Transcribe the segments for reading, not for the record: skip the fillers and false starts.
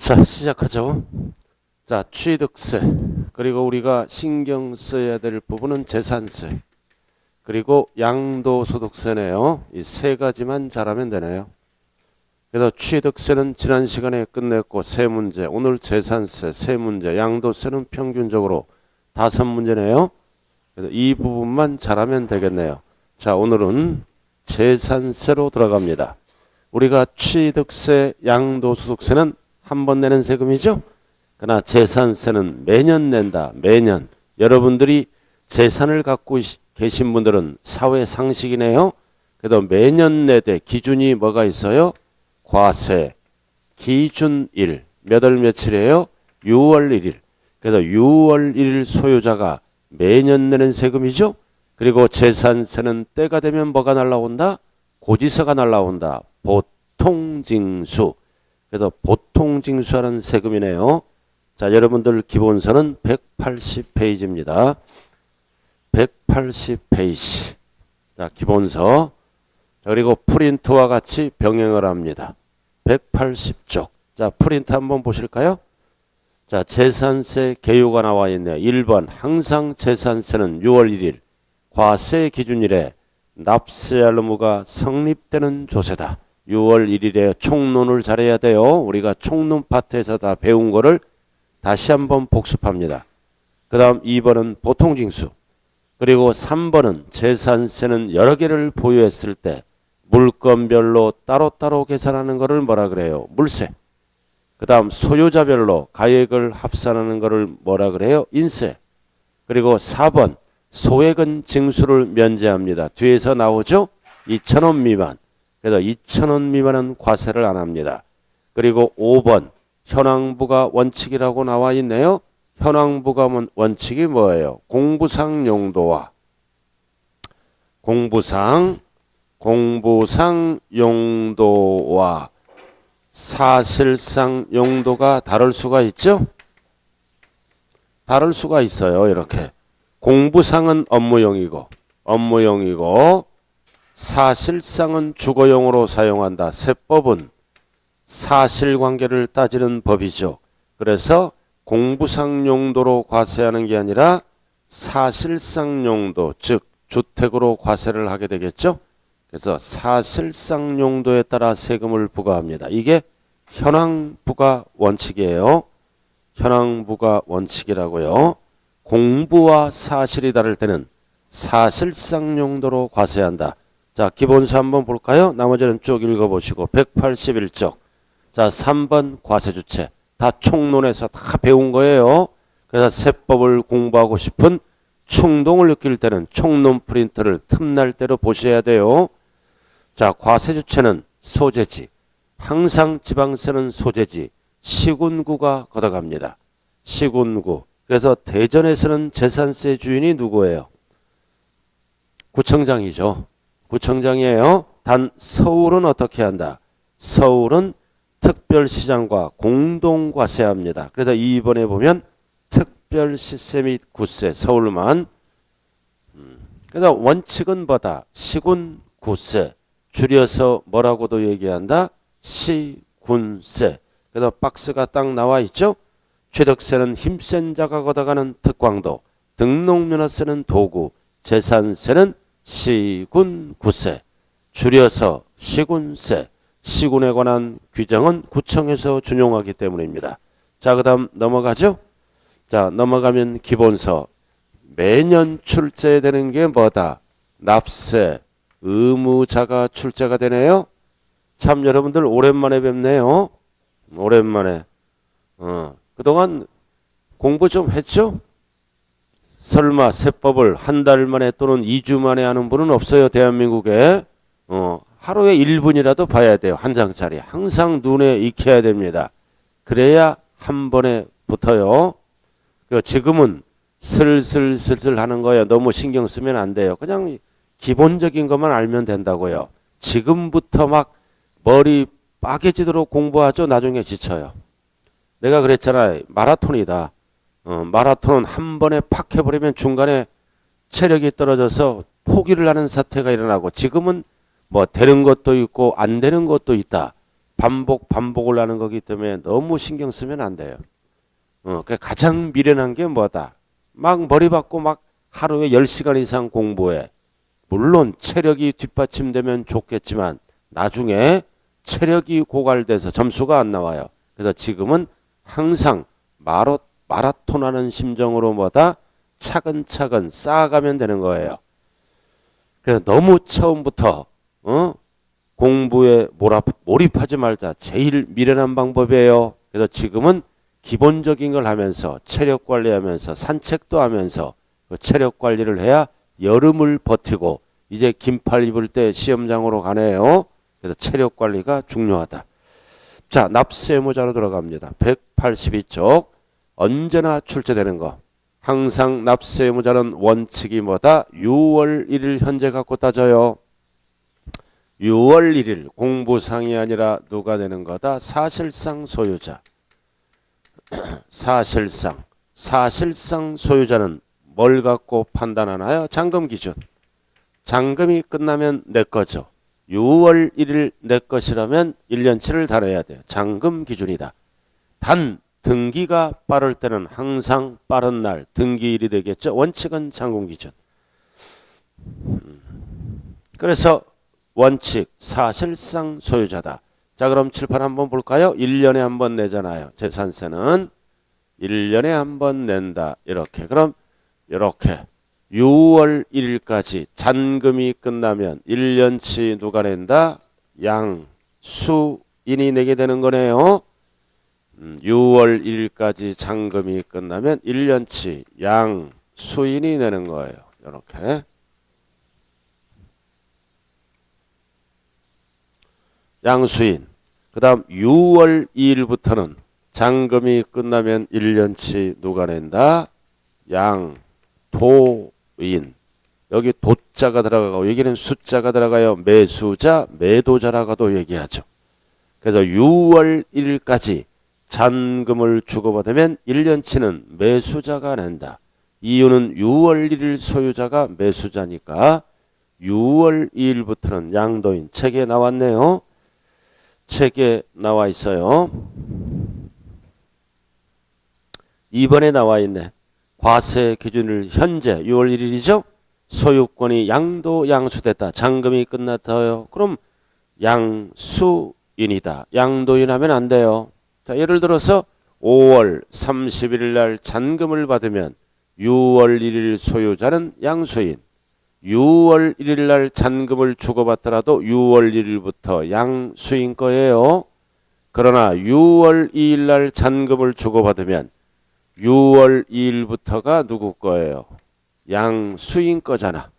자, 시작하죠. 자, 취득세, 그리고 우리가 신경 써야 될 부분은 재산세, 그리고 양도소득세네요. 이 세 가지만 잘하면 되네요. 그래서 취득세는 지난 시간에 끝냈고 세 문제, 오늘 재산세 세 문제, 양도세는 평균적으로 5문제네요. 그래서 이 부분만 잘하면 되겠네요. 자, 오늘은 재산세로 들어갑니다. 우리가 취득세, 양도소득세는 한 번 내는 세금이죠. 그러나 재산세는 매년 낸다. 매년. 여러분들이 재산을 갖고 계신 분들은 사회 상식이네요. 그래도 매년 내되 기준이 뭐가 있어요? 과세 기준일. 몇 월 며칠이에요? 6월 1일. 그래서 6월 1일 소유자가 매년 내는 세금이죠. 그리고 재산세는 때가 되면 뭐가 날라온다? 고지서가 날라온다. 보통징수. 그래서 보통징수하는 세금이네요. 자, 여러분들 기본서는 180페이지입니다. 180페이지. 자, 기본서. 자, 그리고 프린트와 같이 병행을 합니다. 180쪽. 자, 프린트 한번 보실까요? 자, 재산세 개요가 나와 있네요. 1번 항상 재산세는 6월 1일 과세 기준일에 납세할 의무가 성립되는 조세다. 6월 1일에 총론을 잘해야 돼요. 우리가 총론 파트에서 다 배운 거를 다시 한번 복습합니다. 그 다음 2번은 보통징수. 그리고 3번은 재산세는 여러 개를 보유했을 때 물건별로 따로따로 계산하는 거를 뭐라 그래요? 물세. 그 다음 소유자별로 가액을 합산하는 거를 뭐라 그래요? 인세. 그리고 4번 소액은 징수를 면제합니다. 뒤에서 나오죠? 2,000원 미만. 그래서 2,000원 미만은 과세를 안 합니다. 그리고 5번 현황부가 원칙이라고 나와 있네요. 현황부가 원칙이 뭐예요? 공부상 용도와 공부상 용도와 사실상 용도가 다를 수가 있죠? 다를 수가 있어요. 이렇게 공부상은 업무용이고 사실상은 주거용으로 사용한다. 세법은 사실관계를 따지는 법이죠. 그래서 공부상 용도로 과세하는 게 아니라 사실상 용도, 즉 주택으로 과세를 하게 되겠죠. 그래서 사실상 용도에 따라 세금을 부과합니다. 이게 현황부가 원칙이에요. 현황부가 원칙이라고요. 공부와 사실이 다를 때는 사실상 용도로 과세한다. 자, 기본서 한번 볼까요? 나머지는 쭉 읽어보시고 181쪽. 자, 3번 과세주체. 다 총론에서 다 배운 거예요. 그래서 세법을 공부하고 싶은 충동을 느낄 때는 총론 프린트를 틈날 대로 보셔야 돼요. 자, 과세주체는 소재지. 항상 지방세는 소재지. 시군구가 걷어갑니다. 시군구. 그래서 대전에서는 재산세 주인이 누구예요? 구청장이죠. 구청장이에요. 단 서울은 어떻게 한다? 서울은 특별시장과 공동과세합니다. 그래서 2번에 보면 특별시세 및 구세 서울만. 그래서 원칙은 뭐다? 시군구세. 줄여서 뭐라고도 얘기한다? 시군세. 그래서 박스가 딱 나와 있죠. 취득세는 힘센 자가 걷어가는 특광도, 등록면허세는 도구, 재산세는 시군구세. 줄여서 시군세. 시군에 관한 규정은 구청에서 준용하기 때문입니다. 자, 그 다음 넘어가죠. 자, 넘어가면 기본서. 매년 출제되는 게 뭐다? 납세 의무자가 출제가 되네요. 참 여러분들 오랜만에 뵙네요. 오랜만에. 그동안 공부 좀 했죠? 설마 세법을 한 달 만에 또는 2주 만에 하는 분은 없어요. 대한민국에. 하루에 1분이라도 봐야 돼요. 한 장짜리. 항상 눈에 익혀야 됩니다. 그래야 한 번에 붙어요. 지금은 슬슬 하는 거예요. 너무 신경 쓰면 안 돼요. 그냥 기본적인 것만 알면 된다고요. 지금부터 막 머리 빠개지도록 공부하죠. 나중에 지쳐요. 내가 그랬잖아요. 마라톤이다. 마라톤은 한 번에 팍 해버리면 중간에 체력이 떨어져서 포기를 하는 사태가 일어나고, 지금은 뭐 되는 것도 있고 안 되는 것도 있다. 반복을 하는 거기 때문에 너무 신경 쓰면 안 돼요. 그러니까 가장 미련한 게 뭐다? 막 머리 받고 막 하루에 10시간 이상 공부해. 물론 체력이 뒷받침되면 좋겠지만 나중에 체력이 고갈돼서 점수가 안 나와요. 그래서 지금은 항상 마라톤 하는 심정으로 뭐다? 차근차근 쌓아가면 되는 거예요. 그래서 너무 처음부터 공부에 몰입하지 말자. 제일 미련한 방법이에요. 그래서 지금은 기본적인 걸 하면서 체력 관리하면서 산책도 하면서 체력 관리를 해야 여름을 버티고 이제 긴팔 입을 때 시험장으로 가네요. 그래서 체력 관리가 중요하다. 자, 납세무자로 들어갑니다. 182쪽. 언제나 출제되는 거. 항상 납세무자는 원칙이 뭐다? 6월 1일 현재 갖고 따져요. 6월 1일 공부상이 아니라 누가 되는 거다? 사실상 소유자. 사실상 소유자는 뭘 갖고 판단하나요? 잔금 기준. 잔금이 끝나면 내 거죠. 6월 1일 내 것이라면 1년치를 달아야 돼요. 잔금 기준이다. 단 등기가 빠를 때는 항상 빠른 날 등기일이 되겠죠. 원칙은 잔금 기준. 그래서 원칙 사실상 소유자다. 자, 그럼 칠판 한번 볼까요? 1년에 한 번 내잖아요. 재산세는 1년에 한 번 낸다. 이렇게. 그럼 이렇게 6월 1일까지 잔금이 끝나면 1년치 누가 낸다? 양수인이 내게 되는 거네요. 6월 1일까지 잔금이 끝나면 1년치 양수인이 내는 거예요. 이렇게. 양수인. 그 다음 6월 2일부터는 잔금이 끝나면 1년치 누가 낸다? 양도인. 여기 도자가 들어가고 여기는 숫자가 들어가요. 매수자, 매도자라고도 얘기하죠. 그래서 6월 1일까지 잔금을 주고받으면 1년치는 매수자가 낸다. 이유는 6월 1일 소유자가 매수자니까 6월 2일부터는 양도인. 책에 나왔네요. 책에 나와 있어요. 2번에 나와 있네. 과세 기준일 현재 6월 1일이죠. 소유권이 양수됐다. 잔금이 끝났다요. 그럼 양수인이다. 양도인 하면 안 돼요. 자, 예를 들어서 5월 31일 날 잔금을 받으면 6월 1일 소유자는 양수인. 6월 1일 날 잔금을 주고받더라도 6월 1일부터 양수인 거예요. 그러나 6월 2일 날 잔금을 주고받으면 6월 2일부터가 누구 거예요? 양수인 거잖아.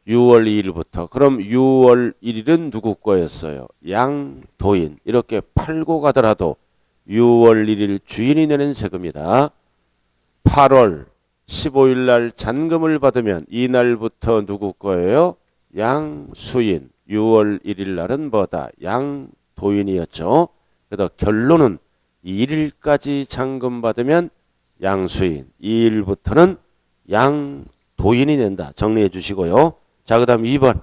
6월 2일부터. 그럼 6월 1일은 누구 거였어요? 양도인. 이렇게 팔고 가더라도 6월 1일 주인이 내는 세금이다. 8월 15일 날 잔금을 받으면 이날부터 누구 거예요? 양수인. 6월 1일 날은 뭐다? 양도인이었죠. 그래서 결론은 1일까지 잔금 받으면 양수인. 2일부터는 양도인이 낸다. 정리해 주시고요. 자, 그 다음 2번.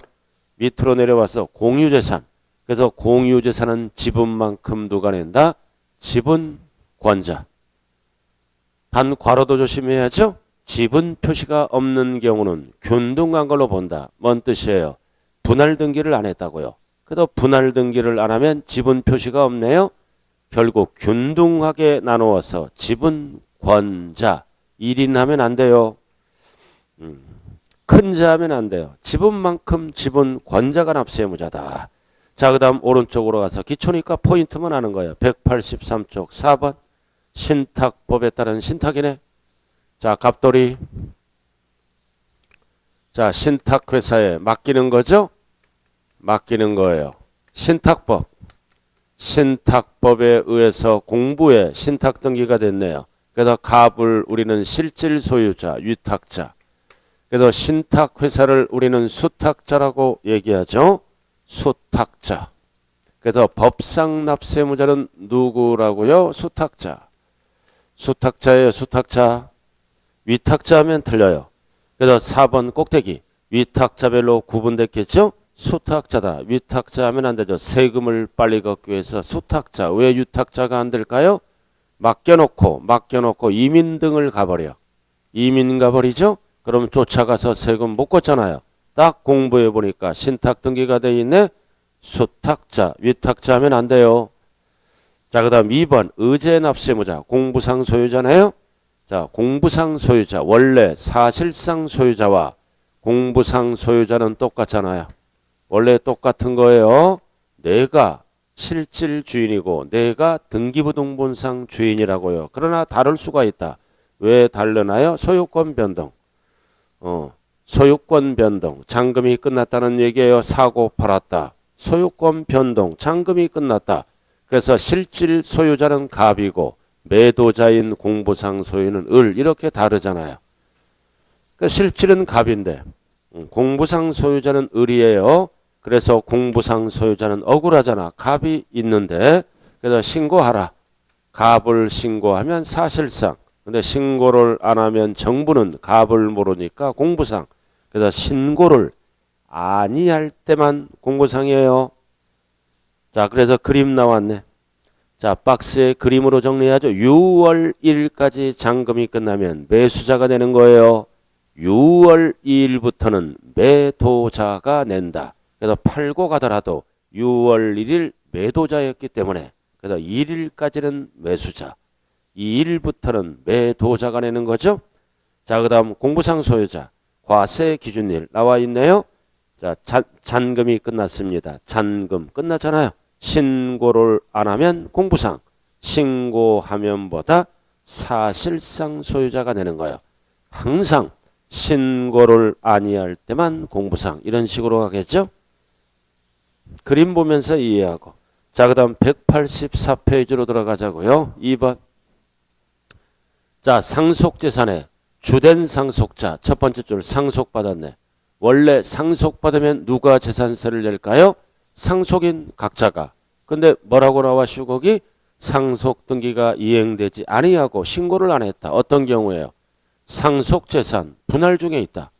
밑으로 내려와서 공유재산. 그래서 공유재산은 지분만큼 누가 낸다? 지분권자. 단 괄호도 조심해야죠. 지분 표시가 없는 경우는 균등한 걸로 본다. 뭔 뜻이에요? 분할 등기를 안 했다고요. 그래도 분할 등기를 안 하면 지분 표시가 없네요. 결국 균등하게 나누어서 지분권자 1인 하면 안 돼요. 큰 자 하면 안 돼요. 지분만큼 지분권자가 납세의무자다. 자, 그 다음 오른쪽으로 가서 기초니까 포인트만 하는 거예요. 183쪽 4번. 신탁법에 따른 신탁이네. 자, 갑돌이. 자, 신탁회사에 맡기는 거죠? 맡기는 거예요. 신탁법. 신탁법에 의해서 공부에 신탁등기가 됐네요. 그래서 갑을 우리는 실질 소유자, 위탁자. 그래서 신탁회사를 우리는 수탁자라고 얘기하죠. 수탁자. 그래서 법상 납세의무자는 누구라고요? 수탁자. 수탁자예요. 수탁자. 위탁자 하면 틀려요. 그래서 4번 꼭대기. 위탁자별로 구분됐겠죠? 수탁자다. 위탁자 하면 안 되죠. 세금을 빨리 걷기 위해서 수탁자. 왜 유탁자가 안 될까요? 맡겨놓고 이민 등을 가버려. 이민 가버리죠? 그럼 쫓아가서 세금 못 걷잖아요. 딱 공부해 보니까 신탁 등기가 돼 있네. 수탁자, 위탁자 하면 안 돼요. 자, 그 다음 2번 의제 납세무자. 공부상 소유자네요. 자, 공부상 소유자. 원래 사실상 소유자와 공부상 소유자는 똑같잖아요. 원래 똑같은 거예요. 내가 실질 주인이고 내가 등기부등본상 주인이라고요. 그러나 다를 수가 있다. 왜 다르나요? 소유권 변동. 소유권 변동. 잔금이 끝났다는 얘기예요. 사고 팔았다. 소유권 변동. 잔금이 끝났다. 그래서 실질 소유자는 갑이고 매도자인 공부상 소유는 을. 이렇게 다르잖아요. 그러니까 실질은 갑인데 공부상 소유자는 을이에요. 그래서 공부상 소유자는 억울하잖아. 갑이 있는데 그래서 신고하라. 갑을 신고하면 사실상. 근데 신고를 안 하면 정부는 갑을 모르니까 공부상. 그래서 신고를 아니할 때만 공부상이에요. 자, 그래서 그림 나왔네. 자, 박스에 그림으로 정리하죠. 6월 1일까지 잔금이 끝나면 매수자가 되는 거예요. 6월 2일부터는 매도자가 낸다. 그래서 팔고 가더라도 6월 1일 매도자였기 때문에 그래서 1일까지는 매수자, 2일부터는 매도자가 내는 거죠. 자, 그 다음 공부상 소유자, 과세 기준일 나와 있네요. 자, 잔금이 끝났습니다. 잔금 끝났잖아요. 신고를 안 하면 공부상, 신고하면 보다 사실상 소유자가 내는 거예요. 항상 신고를 아니할 때만 공부상 이런 식으로 가겠죠. 그림 보면서 이해하고. 자, 그 다음 184페이지로 들어가자고요. 2번. 자, 상속재산에 주된 상속자 첫 번째 줄 상속받았네. 원래 상속받으면 누가 재산세를 낼까요? 상속인 각자가. 근데 뭐라고 나와 거기? 상속등기가 이행되지 아니하고 신고를 안 했다. 어떤 경우에요? 상속재산 분할 중에 있다.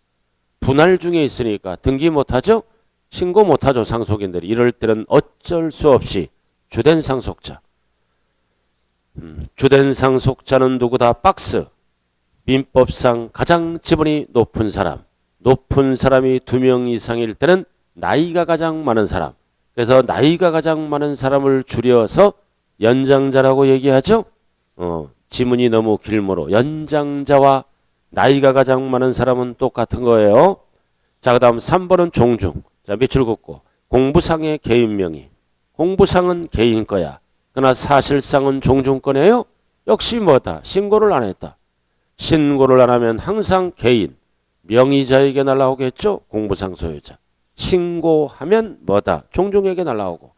분할 중에 있으니까 등기 못하죠? 신고 못하죠. 상속인들이. 이럴 때는 어쩔 수 없이 주된 상속자. 주된 상속자는 누구다? 박스. 민법상 가장 지분이 높은 사람. 높은 사람이 2명 이상일 때는 나이가 가장 많은 사람. 그래서 나이가 가장 많은 사람을 줄여서 연장자라고 얘기하죠. 지문이 너무 길므로 연장자와 나이가 가장 많은 사람은 똑같은 거예요. 자, 그 다음 3번은 종중. 자, 밑줄 긋고. 공부상의 개인 명의. 공부상은 개인 거야. 그러나 사실상은 종중 거네요. 역시 뭐다? 신고를 안 했다. 신고를 안 하면 항상 개인, 명의자에게 날라오겠죠. 공부상 소유자. 신고하면 뭐다? 종중에게 날라오고.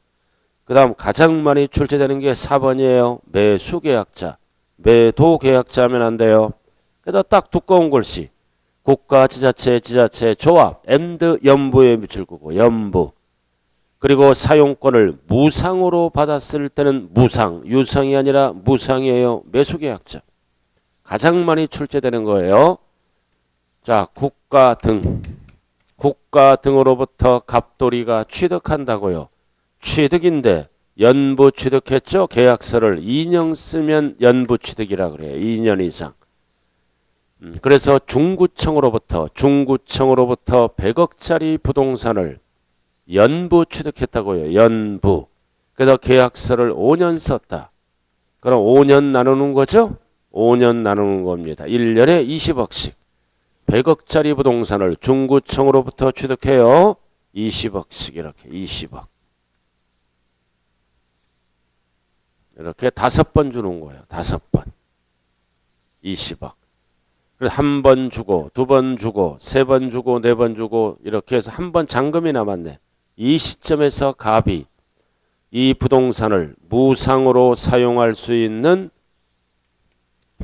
그 다음 가장 많이 출제되는 게 4번이에요. 매수계약자. 매도계약자 하면 안 돼요. 그래서 딱 두꺼운 글씨. 국가, 지자체, 조합, 앤드 연부에 밑줄 끄고 연부. 그리고 사용권을 무상으로 받았을 때는 무상, 유상이 아니라 무상이에요. 매수계약자. 가장 많이 출제되는 거예요. 자, 국가 등으로부터 갑돌이가 취득한다고요. 취득인데 연부 취득했죠. 계약서를 2년 쓰면 연부 취득이라 그래요. 2년 이상. 그래서 중구청으로부터 100억짜리 부동산을 연부 취득했다고요. 연부. 그래서 계약서를 5년 썼다. 그럼 5년 나누는 거죠? 5년 나누는 겁니다. 1년에 20억씩. 100억짜리 부동산을 중구청으로부터 취득해요. 20억씩 이렇게 20억. 이렇게 5번 주는 거예요. 5번. 20억. 그래서 1번 주고 2번 주고 3번 주고 4번 주고 이렇게 해서 1번 잔금이 남았네. 이 시점에서 갑이 이 부동산을 무상으로 사용할 수 있는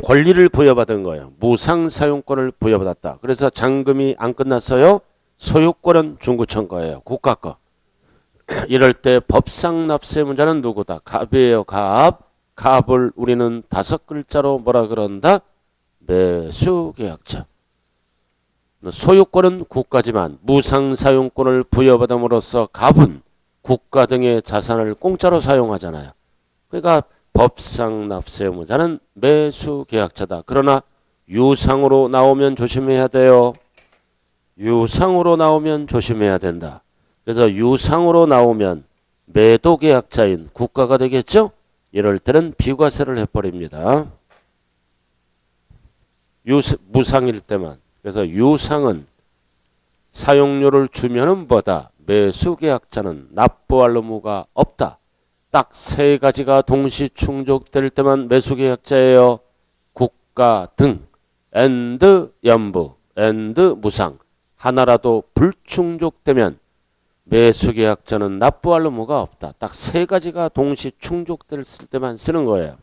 권리를 부여받은 거예요. 무상 사용권을 부여받았다. 그래서 잔금이 안 끝났어요. 소유권은 중구청 거예요. 국가 거. 이럴 때 법상 납세문자는 누구다? 갑이에요. 갑. 갑을 우리는 5글자로 뭐라 그런다? 매수계약자. 소유권은 국가지만 무상사용권을 부여받음으로써 갑은 국가 등의 자산을 공짜로 사용하잖아요. 그러니까 법상 납세 의무자는 매수계약자다. 그러나 유상으로 나오면 조심해야 돼요. 유상으로 나오면 조심해야 된다. 그래서 유상으로 나오면 매도계약자인 국가가 되겠죠? 이럴 때는 비과세를 해버립니다. 무상일 때만. 그래서 유상은 사용료를 주면은 뭐다? 매수계약자는 납부할 의무가 없다. 딱 세 가지가 동시 충족될 때만 매수계약자예요. 국가 등, and 연부, and 무상. 하나라도 불충족되면 매수계약자는 납부할 의무가 없다. 딱 세 가지가 동시 충족됐을 때만 쓰는 거예요.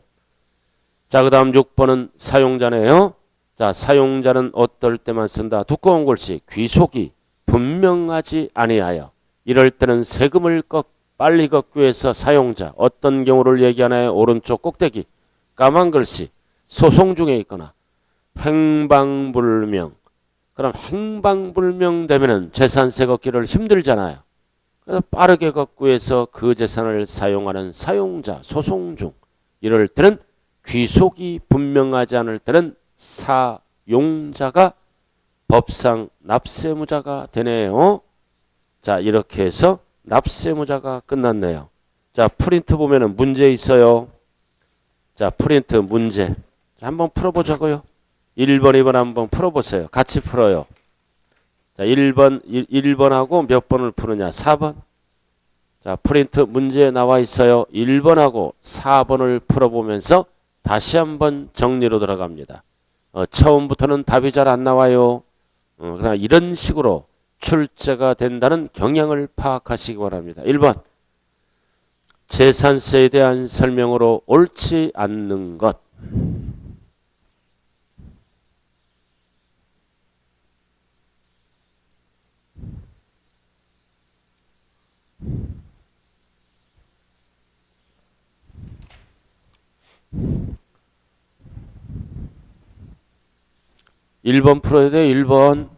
자, 그 다음 6번은 사용자네요. 자, 사용자는 어떨 때만 쓴다. 두꺼운 글씨 귀속이 분명하지 아니하여 이럴 때는 세금을 빨리 걷기 위해서 사용자 어떤 경우를 얘기하나요? 오른쪽 꼭대기 까만 글씨 소송 중에 있거나 행방불명. 그럼 행방불명 되면은 재산세 걷기를 힘들잖아요. 그래서 빠르게 걷기 위해서 그 재산을 사용하는 사용자 소송 중 이럴 때는 귀속이 분명하지 않을 때는 사용자가 법상 납세무자가 되네요. 자, 이렇게 해서 납세무자가 끝났네요. 자, 프린트 보면은 문제 있어요. 자, 프린트 문제. 자, 한번 풀어보자고요. 1번, 2번 한번 풀어보세요. 같이 풀어요. 자, 1번하고 몇 번을 푸느냐? 4번. 자, 프린트 문제 나와 있어요. 1번하고 4번을 풀어보면서 다시 한번 정리로 들어갑니다. 처음부터는 답이 잘 안 나와요. 그러나 이런 식으로 출제가 된다는 경향을 파악하시기 바랍니다. 1번. 재산세에 대한 설명으로 옳지 않는 것. 1번 풀어야 돼요. 1번.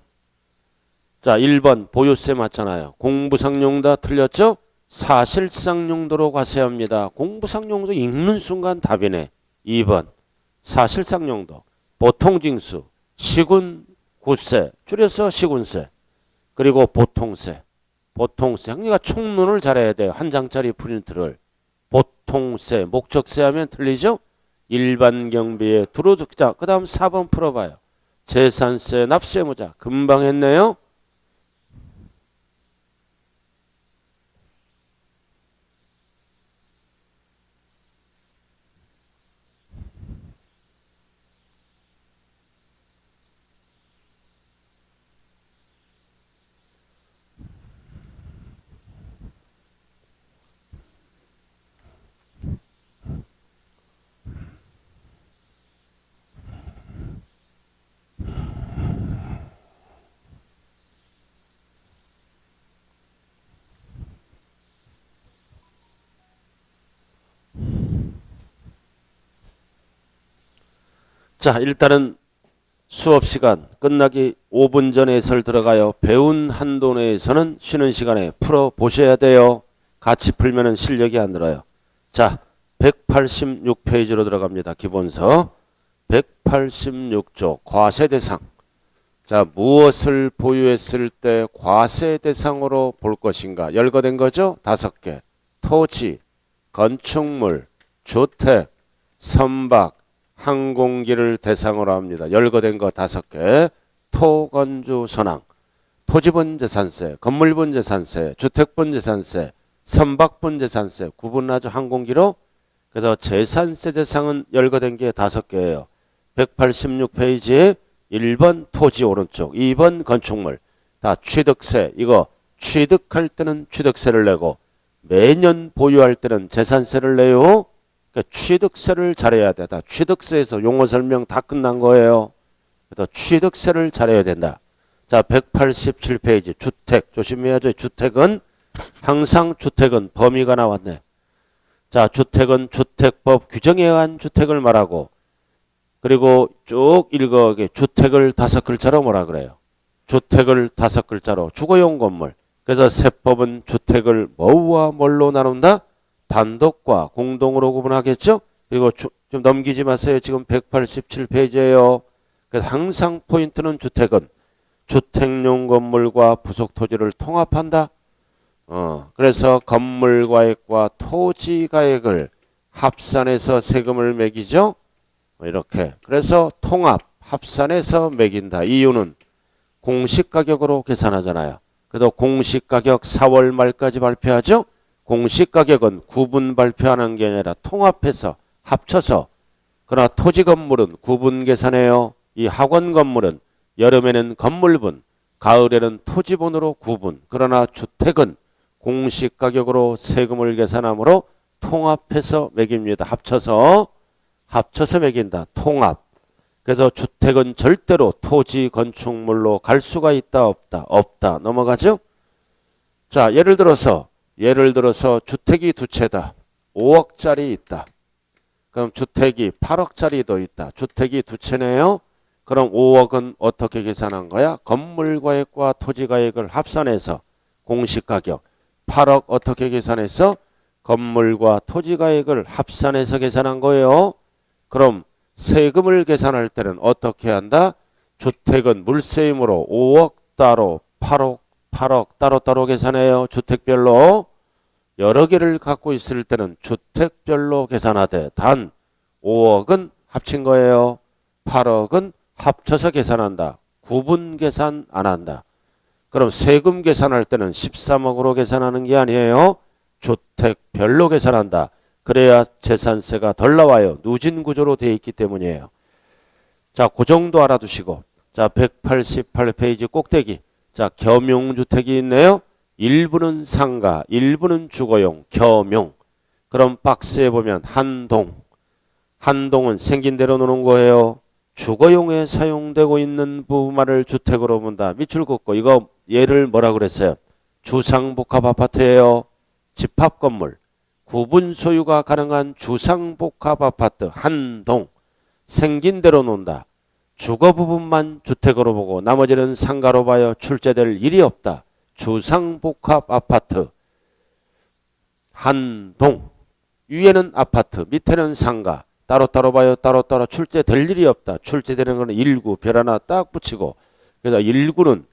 자, 1번 보유세 맞잖아요. 공부상 용도 틀렸죠? 사실상 용도로 과세합니다. 공부상 용도 읽는 순간 답이네. 2번 사실상 용도. 보통징수, 시군구세, 줄여서 시군세. 그리고 보통세. 보통세. 형님가 총론을 잘해야 돼요. 한 장짜리 프린트를. 보통세, 목적세 하면 틀리죠? 일반 경비에 두루 적자. 그 다음 4번 풀어봐요. 재산세, 납세무자. 금방 했네요. 자, 일단은 수업시간 끝나기 5분 전에 해설 들어가요. 배운 한도 내에서는 쉬는 시간에 풀어보셔야 돼요. 같이 풀면은 실력이 안 늘어요. 자, 186페이지로 들어갑니다. 기본서 186조 과세대상. 자, 무엇을 보유했을 때 과세대상으로 볼 것인가? 열거된 거죠? 5개. 토지, 건축물, 주택, 선박, 항공기를 대상으로 합니다. 열거된 거 5개. 토건주 선항. 토지분 재산세, 건물분 재산세, 주택분 재산세, 선박분 재산세 구분하죠. 항공기로. 그래서 재산세 대상은 열거된 게 5개예요. 186페이지에 1번 토지 오른쪽, 2번 건축물. 다 취득세. 이거 취득할 때는 취득세를 내고 매년 보유할 때는 재산세를 내요. 그러니까 취득세를 잘해야 돼. 다 취득세에서 용어 설명 다 끝난 거예요. 그래서 취득세를 잘해야 된다. 자, 187페이지 주택 조심해야죠. 주택은 항상 주택은 범위가 나왔네. 자, 주택은 주택법 규정에 의한 주택을 말하고 그리고 쭉 읽어 주택을 5글자로 뭐라 그래요? 주택을 5글자로 주거용 건물. 그래서 세법은 주택을 뭐와 뭘로 나눈다? 단독과 공동으로 구분하겠죠? 그리고 좀 넘기지 마세요. 지금 187페이지예요. 그래서 항상 포인트는 주택은 주택용 건물과 부속 토지를 통합한다. 그래서 건물가액과 토지가액을 합산해서 세금을 매기죠. 이렇게. 그래서 통합, 합산해서 매긴다. 이유는 공시가격으로 계산하잖아요. 그래도 공시가격 4월 말까지 발표하죠. 공시가격은 구분 발표하는 게 아니라 통합해서 합쳐서. 그러나 토지 건물은 구분 계산해요. 이 학원 건물은 여름에는 건물분, 가을에는 토지분으로 구분. 그러나 주택은 공시가격으로 세금을 계산하므로 통합해서 매깁니다. 합쳐서 매긴다. 통합. 그래서 주택은 절대로 토지 건축물로 갈 수가 있다 없다? 없다. 넘어가죠? 자, 예를 들어서 주택이 두 채다. 5억짜리 있다. 그럼 주택이 8억짜리도 있다. 주택이 두 채네요. 그럼 5억은 어떻게 계산한 거야? 건물가액과 토지가액을 합산해서 공시가격. 8억 어떻게 계산해서? 건물과 토지가액을 합산해서 계산한 거예요. 그럼 세금을 계산할 때는 어떻게 한다? 주택은 물세임으로 5억 따로 8억 따로따로 계산해요. 주택별로. 여러 개를 갖고 있을 때는 주택별로 계산하되 단 5억은 합친 거예요. 8억은 합쳐서 계산한다. 구분 계산 안 한다. 그럼 세금 계산할 때는 13억으로 계산하는 게 아니에요. 주택별로 계산한다. 그래야 재산세가 덜 나와요. 누진 구조로 되어 있기 때문이에요. 자, 그 정도 알아두시고. 자, 188페이지 꼭대기. 자, 겸용주택이 있네요. 일부는 상가, 일부는 주거용, 겸용. 그럼 박스에 보면 한동. 한동은 생긴 대로 노는 거예요. 주거용에 사용되고 있는 부분만을 주택으로 본다. 밑줄 긋고 이거 얘를 뭐라 그랬어요? 주상복합 아파트예요. 집합건물. 구분 소유가 가능한 주상복합 아파트 한동. 생긴 대로 논다. 주거 부분만 주택으로 보고 나머지는 상가로 봐요. 출제될 일이 없다. 주상복합 아파트 한동. 위에는 아파트, 밑에는 상가. 따로따로 봐요. 따로따로 출제될 일이 없다. 출제되는 거는 1구 별 하나 딱 붙이고. 그래서 1구는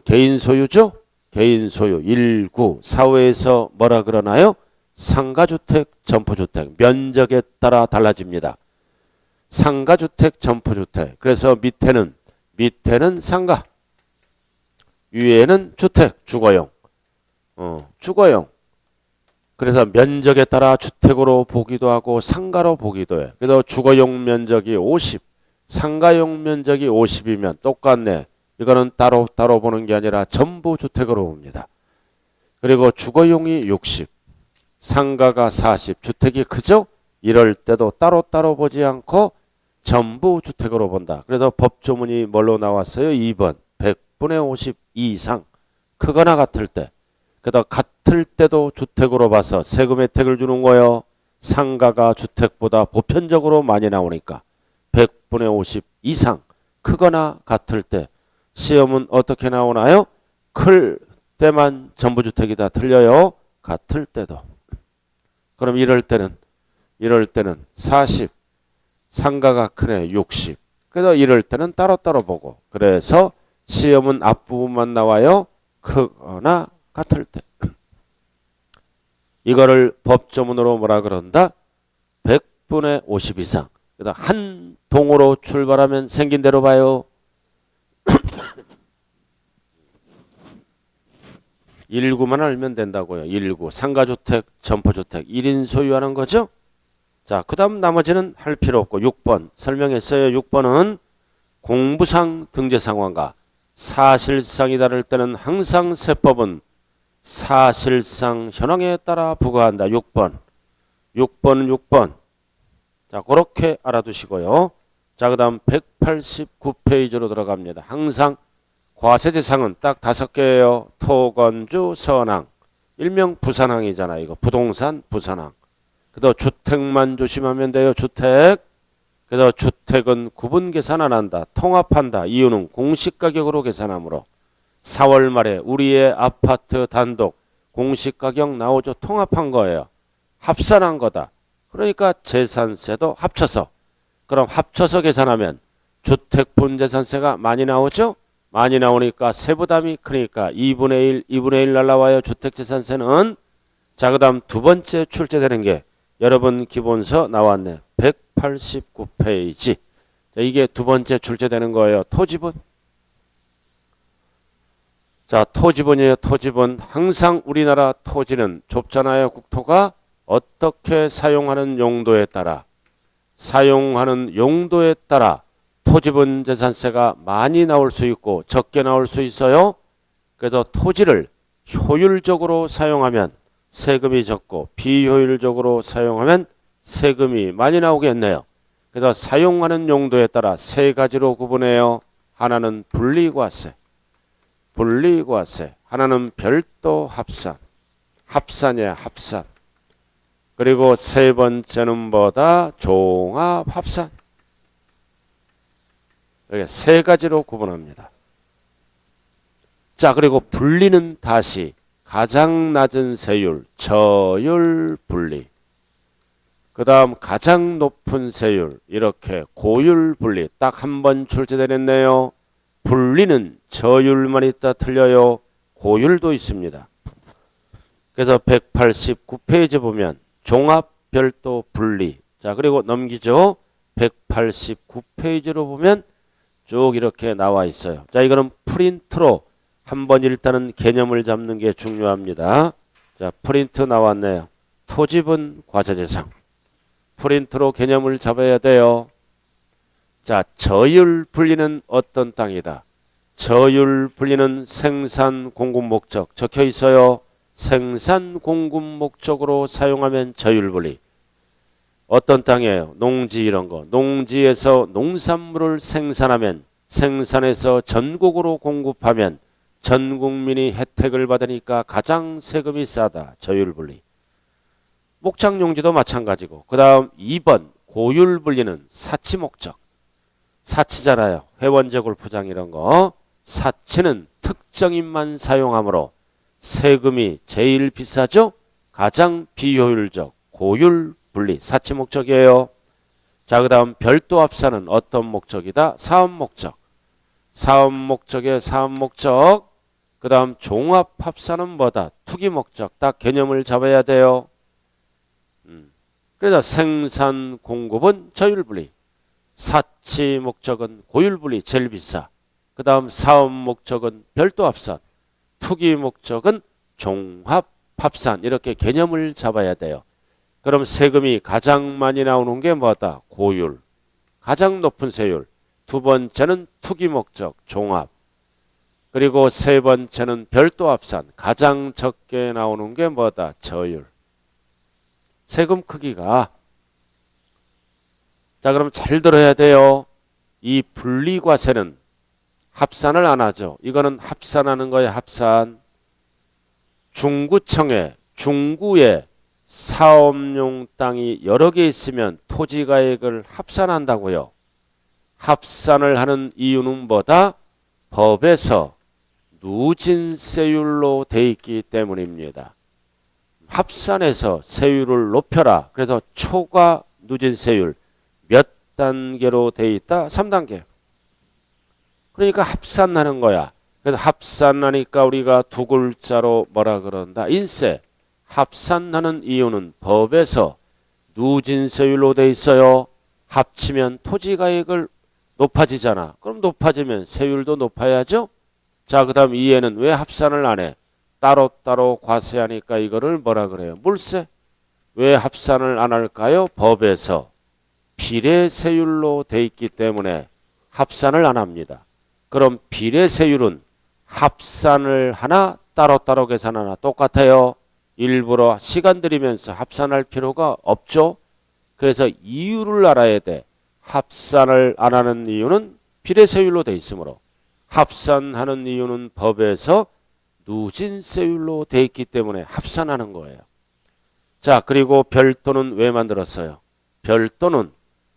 개인 소유죠. 개인 소유 1구. 사회에서 뭐라 그러나요? 상가주택, 점포주택. 면적에 따라 달라집니다. 상가주택, 점포주택. 그래서 밑에는 상가. 위에는 주택, 주거용. 주거용. 그래서 면적에 따라 주택으로 보기도 하고 상가로 보기도 해. 그래서 주거용 면적이 50, 상가용 면적이 50이면 똑같네. 이거는 따로 보는 게 아니라 전부 주택으로 봅니다. 그리고 주거용이 60, 상가가 40, 주택이 크죠? 이럴 때도 따로 보지 않고 전부 주택으로 본다. 그래서 법조문이 뭘로 나왔어요? 2번. 100분의 50 이상. 크거나 같을 때. 그래서 같을 때도 주택으로 봐서 세금 혜택을 주는 거예요. 상가가 주택보다 보편적으로 많이 나오니까 100분의 50 이상. 크거나 같을 때. 시험은 어떻게 나오나요? 클 때만 전부주택이다. 틀려요. 같을 때도. 그럼 이럴 때는 40. 상가가 크네. 60. 그래서 이럴 때는 따로따로 보고. 그래서 시험은 앞부분만 나와요. 크거나 같을 때. 이거를 법조문으로 뭐라 그런다? 100분의 50 이상. 그래서 한 동으로 출발하면 생긴 대로 봐요. 1구만 알면 된다고요. 1구. 상가주택, 점포주택. 1인 소유하는 거죠. 자, 그 다음 나머지는 할 필요 없고 6번 설명했어요. 6번은 공부상 등재상황과 사실상이 다를 때는 항상 세법은 사실상 현황에 따라 부과한다. 6번. 자, 그렇게 알아두시고요. 자, 그 다음 189페이지로 들어갑니다. 항상 과세대상은 딱 5개예요. 토건주, 선항. 일명 부산항이잖아. 이거 부동산 부산항. 그래도 주택만 조심하면 돼요. 주택. 그래서 주택은 구분 계산 안 한다. 통합한다. 이유는 공시가격으로 계산하므로 4월 말에 우리의 아파트 단독 공시가격 나오죠. 통합한 거예요. 합산한 거다. 그러니까 재산세도 합쳐서. 그럼 합쳐서 계산하면 주택분재산세가 많이 나오죠. 많이 나오니까 세부담이 크니까 2분의 1 날라와요. 주택재산세는. 자, 그 다음 두 번째 출제되는 게 여러분 기본서 나왔네. 189페이지. 자, 이게 두 번째 출제되는 거예요. 토지분. 자, 토지분이에요. 토지분. 항상 우리나라 토지는 좁잖아요. 국토가. 어떻게 사용하는 용도에 따라 토지분 재산세가 많이 나올 수 있고 적게 나올 수 있어요. 그래서 토지를 효율적으로 사용하면 세금이 적고 비효율적으로 사용하면 세금이 많이 나오겠네요. 그래서 사용하는 용도에 따라 세 가지로 구분해요. 하나는 분리과세, 하나는 별도 합산, 합산이야 합산. 그리고 세 번째는 뭐다? 종합 합산. 이렇게 세 가지로 구분합니다. 자, 그리고 분리는 다시 가장 낮은 세율, 저율 분리. 그 다음 가장 높은 세율, 이렇게 고율 분리. 딱 한 번 출제되었네요. 분리는 저율만 있다 틀려요. 고율도 있습니다. 그래서 189페이지 보면 종합 별도 분리. 자, 그리고 넘기죠. 189페이지로 보면 쭉 이렇게 나와 있어요. 자, 이거는 프린트로 한번 일단은 개념을 잡는 게 중요합니다. 자, 프린트 나왔네요. 토지분 과세대상. 프린트로 개념을 잡아야 돼요. 자, 저율 분리는 어떤 땅이다? 저율 분리는 생산 공급 목적 적혀 있어요. 생산 공급 목적으로 사용하면 저율 분리. 어떤 땅이에요? 농지 이런 거. 농지에서 농산물을 생산하면 생산해서 전국으로 공급하면 전 국민이 혜택을 받으니까 가장 세금이 싸다. 저율 분리. 목장 용지도 마찬가지고. 그 다음 2번 고율 분리는 사치 목적. 사치잖아요. 회원제 골프장 이런 거. 사치는 특정인만 사용하므로 세금이 제일 비싸죠. 가장 비효율적 고율 분리. 사치 목적이에요. 자, 그 다음 별도 합산은 어떤 목적이다? 사업 목적. 사업 목적의 사업 목적. 그 다음 종합 합산은 뭐다? 투기 목적. 딱 개념을 잡아야 돼요. 그래서 생산 공급은 저율 분리. 사치 목적은 고율 분리 제일 비싸. 그 다음 사업 목적은 별도 합산. 투기 목적은 종합 합산. 이렇게 개념을 잡아야 돼요. 그럼 세금이 가장 많이 나오는 게 뭐다? 고율. 가장 높은 세율. 두 번째는 투기 목적, 종합. 그리고 세 번째는 별도 합산. 가장 적게 나오는 게 뭐다? 저율. 세금 크기가. 자, 그럼 잘 들어야 돼요. 이 분리과세는 합산을 안 하죠. 이거는 합산하는 거예요. 합산. 중구청에 중구에 사업용 땅이 여러 개 있으면 토지가액을 합산한다고요. 합산을 하는 이유는 뭐다? 법에서 누진세율로 돼 있기 때문입니다. 합산해서 세율을 높여라. 그래서 초과 누진세율 몇 단계로 돼 있다? 3단계. 그러니까 합산하는 거야. 그래서 합산하니까 우리가 두 글자로 뭐라 그런다? 인세. 합산하는 이유는 법에서 누진세율로 돼 있어요. 합치면 토지가액을 높아지잖아. 그럼 높아지면 세율도 높아야죠. 자, 그 다음 이해는 왜 합산을 안 해? 따로따로 과세하니까 이거를 뭐라 그래요? 물세. 왜 합산을 안 할까요? 법에서 비례세율로 돼 있기 때문에 합산을 안 합니다. 그럼 비례세율은 합산을 하나 따로따로 계산하나 똑같아요. 일부러 시간 들이면서 합산할 필요가 없죠. 그래서 이유를 알아야 돼. 합산을 안 하는 이유는 비례세율로 돼 있으므로 합산하는 이유는 법에서 누진세율로 돼 있기 때문에 합산하는 거예요. 자, 그리고 별도는 왜 만들었어요? 별도는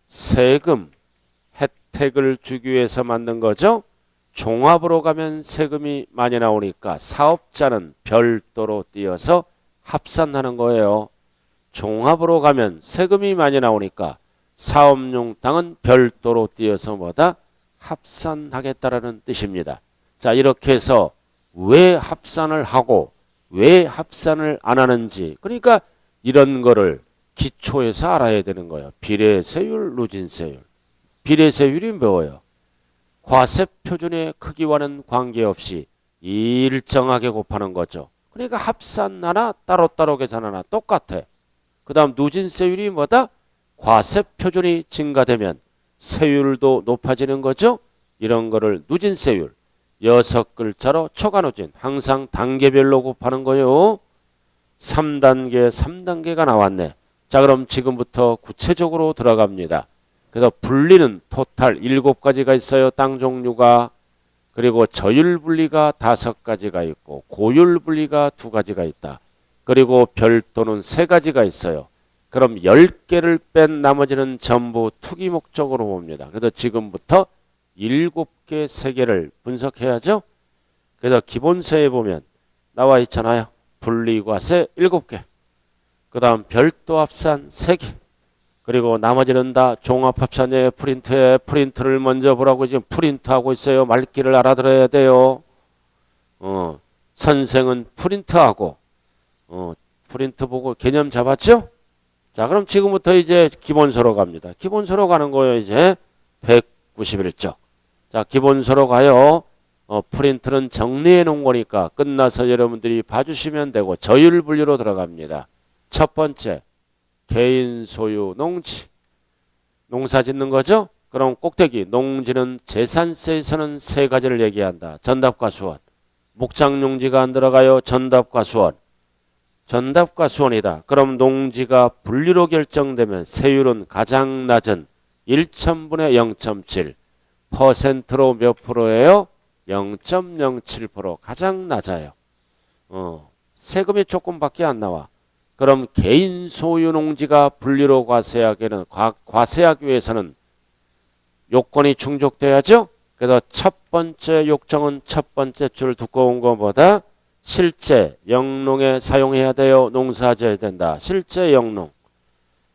세금, 혜택을 주기 위해서 만든 거죠. 종합으로 가면 세금이 많이 나오니까 사업자는 별도로 띄어서 합산하는 거예요. 종합으로 가면 세금이 많이 나오니까 사업용 땅은 별도로 띄어서 뭐다? 합산하겠다라는 뜻입니다. 자, 이렇게 해서 왜 합산을 하고 왜 합산을 안 하는지, 그러니까 이런 거를 기초에서 알아야 되는 거예요. 비례세율, 누진세율. 비례세율이 뭐예요? 과세표준의 크기와는 관계없이 일정하게 곱하는 거죠. 그러니까 합산하나 따로따로 계산하나 똑같아. 그 다음 누진세율이 뭐다? 과세표준이 증가되면 세율도 높아지는 거죠. 이런 거를 누진세율, 6글자로 초과누진, 항상 단계별로 곱하는 거요. 3단계, 3단계가 나왔네. 자, 그럼 지금부터 구체적으로 들어갑니다. 그래서 분리는 토탈 7가지가 있어요. 땅 종류가. 그리고 저율 분리가 5가지가 있고 고율 분리가 2가지가 있다. 그리고 별도는 3가지가 있어요. 그럼 10개를 뺀 나머지는 전부 투기 목적으로 봅니다. 그래서 지금부터 7개, 3개를 분석해야죠. 그래서 기본세에 보면 나와 있잖아요. 분리과세 7개. 그 다음 별도 합산 3개. 그리고 나머지는 다 종합합산의 프린트에 프린트를 먼저 보라고 지금 프린트하고 있어요. 말귀를 알아들어야 돼요. 선생은 프린트하고 프린트 보고 개념 잡았죠? 자, 그럼 지금부터 이제 기본서로 갑니다. 기본서로 가는 거예요. 이제 191쪽. 자, 기본서로 가요. 프린트는 정리해 놓은 거니까 끝나서 여러분들이 봐주시면 되고 저율 분류로 들어갑니다. 첫 번째, 개인 소유 농지. 농사 짓는 거죠? 그럼 꼭대기 농지는 재산세에서는 3가지를 얘기한다. 전답과 수원. 목장용지가 안 들어가요. 전답과 수원. 전답과 수원이다. 그럼 농지가 분리로 결정되면 세율은 가장 낮은 1,000분의 0.7 퍼센트로 몇 프로예요? 0.07% 가장 낮아요. 세금이 조금밖에 안 나와. 그럼 개인 소유 농지가 분리로 과세하기 위해서는 요건이 충족돼야죠. 그래서 첫 번째 요청은 첫 번째 줄 두꺼운 것보다 실제 영농에 사용해야 돼요. 농사져야 된다. 실제 영농.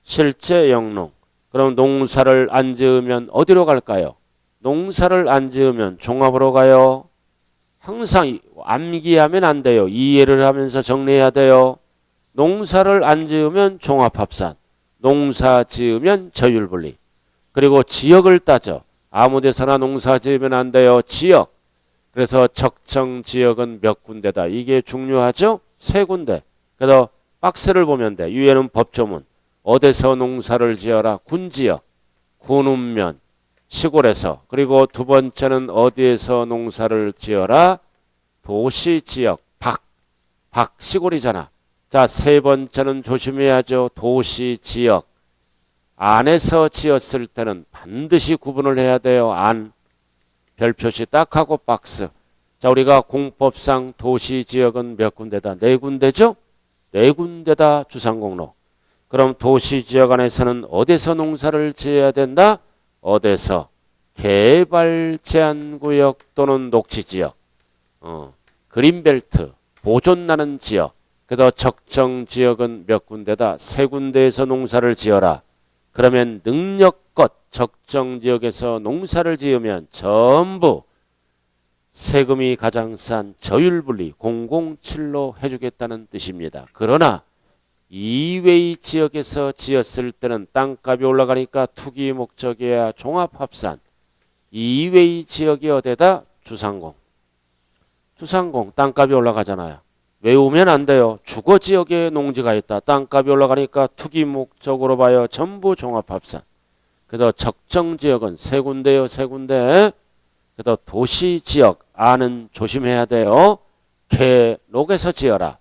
실제 영농. 그럼 농사를 안 지으면 어디로 갈까요? 농사를 안 지으면 종합으로 가요. 항상 암기하면 안 돼요. 이해를 하면서 정리해야 돼요. 농사를 안 지으면 종합합산, 농사 지으면 저율분리. 그리고 지역을 따져. 아무 데서나 농사 지으면 안 돼요. 지역. 그래서 적정 지역은 몇 군데다. 이게 중요하죠? 3군데. 그래서 박스를 보면 돼. 위에는 법조문. 어디서 농사를 지어라. 군지역, 군읍면, 시골에서. 그리고 두 번째는 어디에서 농사를 지어라. 도시지역, 박 시골이잖아. 자, 3번째는 조심해야죠. 도시지역. 안에서 지었을 때는 반드시 구분을 해야 돼요. 안. 별표시 딱 하고 박스. 자, 우리가 공법상 도시지역은 몇 군데다? 4군데죠? 4군데다 주상공로. 그럼 도시지역 안에서는 어디서 농사를 지어야 된다? 어디서? 개발제한구역 또는 녹지지역. 그린벨트. 보존나는 지역. 그래서 적정 지역은 몇 군데다? 3군데에서 농사를 지어라. 그러면 능력껏 적정 지역에서 농사를 지으면 전부 세금이 가장 싼 저율분리 007로 해주겠다는 뜻입니다. 그러나 이외의 지역에서 지었을 때는 땅값이 올라가니까 투기 목적이야 종합합산. 이외의 지역이 어디다? 주상공. 주상공 땅값이 올라가잖아요. 외우면 안 돼요. 주거지역에 농지가 있다. 땅값이 올라가니까 투기 목적으로 봐요. 전부 종합합산. 그래서 적정지역은 3군데요. 3군데. 그래서 도시지역 안은 조심해야 돼요. 개록에서 지어라.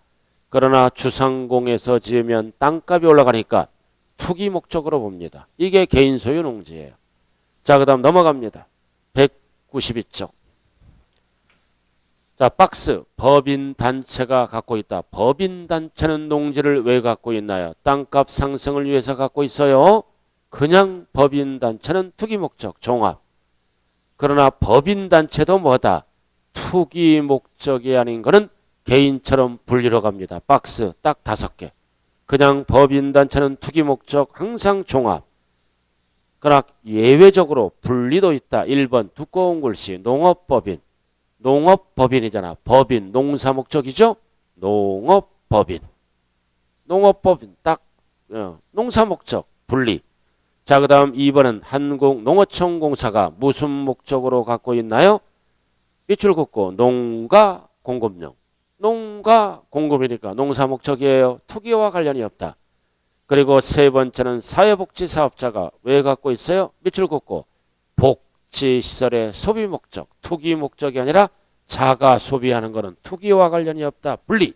그러나 주상공에서 지으면 땅값이 올라가니까 투기 목적으로 봅니다. 이게 개인 소유 농지예요. 자, 그 다음 넘어갑니다. 192쪽. 자, 박스. 법인단체가 갖고 있다. 법인단체는 농지를 왜 갖고 있나요? 땅값 상승을 위해서 갖고 있어요. 그냥 법인단체는 투기목적 종합. 그러나 법인단체도 뭐다? 투기목적이 아닌 거는 개인처럼 분리로 갑니다. 박스 딱 5개. 그냥 법인단체는 투기목적 항상 종합. 그러나 예외적으로 분리도 있다. 1번 두꺼운 글씨 농업법인. 농업법인이잖아. 법인 농사목적이죠. 농업법인. 농업법인 딱 농사목적 분리. 자, 그 다음 2번은 한국농어촌공사가 무슨 목적으로 갖고 있나요? 밑줄 긋고 농가 공급용. 농가 공급이니까 농사목적이에요. 투기와 관련이 없다. 그리고 세 번째는 사회복지사업자가 왜 갖고 있어요? 밑줄 긋고 복지시설의 소비 목적. 투기 목적이 아니라 자가 소비하는 것은 투기와 관련이 없다. 분리.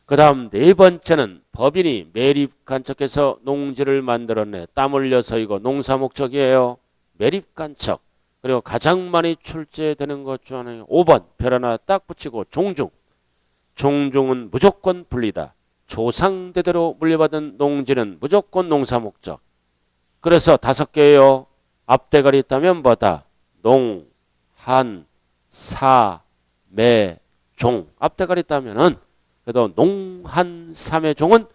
그 다음 네 번째는 법인이 매립간척해서 농지를 만들었네. 땀 흘려서 이거 농사 목적이에요. 매립간척. 그리고 가장 많이 출제되는 것 중 하나가 5번 별 하나 딱 붙이고 종중. 종중은 무조건 분리다. 조상대대로 물려받은 농지는 무조건 농사 목적. 그래서 5개예요. 앞대가리 있다면 뭐다? 농, 한, 사, 매, 종. 앞대가리 있다면은 그래도 농, 한, 삼의 종은